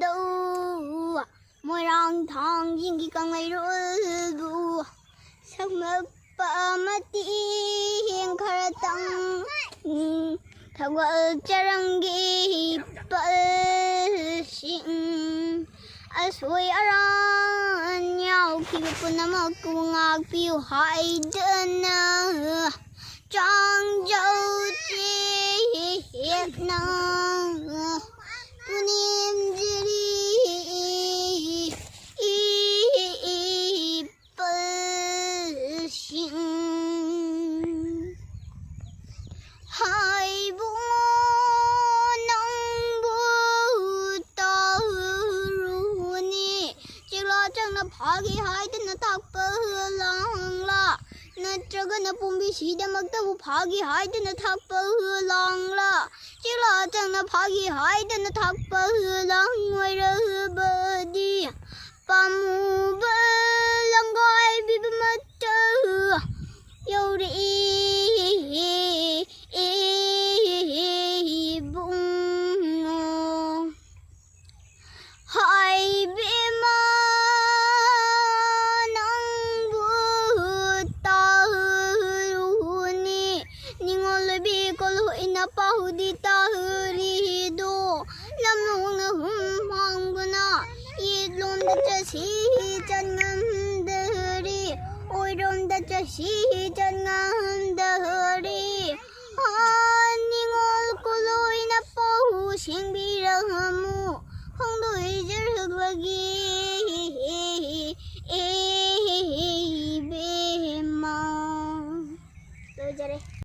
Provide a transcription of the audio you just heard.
đâu môi răng thong dinh cái con ngày rồi sắc mơ pa mà tiếng khara tăng thằng vợ charang gi pa sing asoi aran nhau khi pun nama kunga piu hai dana trong dấu chi hiệp năng tunim diri sing hai bu nang bu ta runi chỉ lo chẳng nó phagi hai tên nó thắc bơ lang la nó trơ nó bung bị xí đâm mặc tao phagi hai tên nó thắc bơ lang la chỉ lo chẳng nó phagi hai tên nó thắc bơ lang ngoài ra bơ đi pamu bơ lang gọi bị mất trơ yêu đi bung hai bị mà nang bu ta ni ningol bi kol ina pa hudi ta ri do lam nong na hum hang buna i lom da cha si chan ngam de ri oi rom da cha si chan ngam de ri ningol kol ina pa hu sing bi ra mu không đổi giấc được gì bề mà tôi ra đây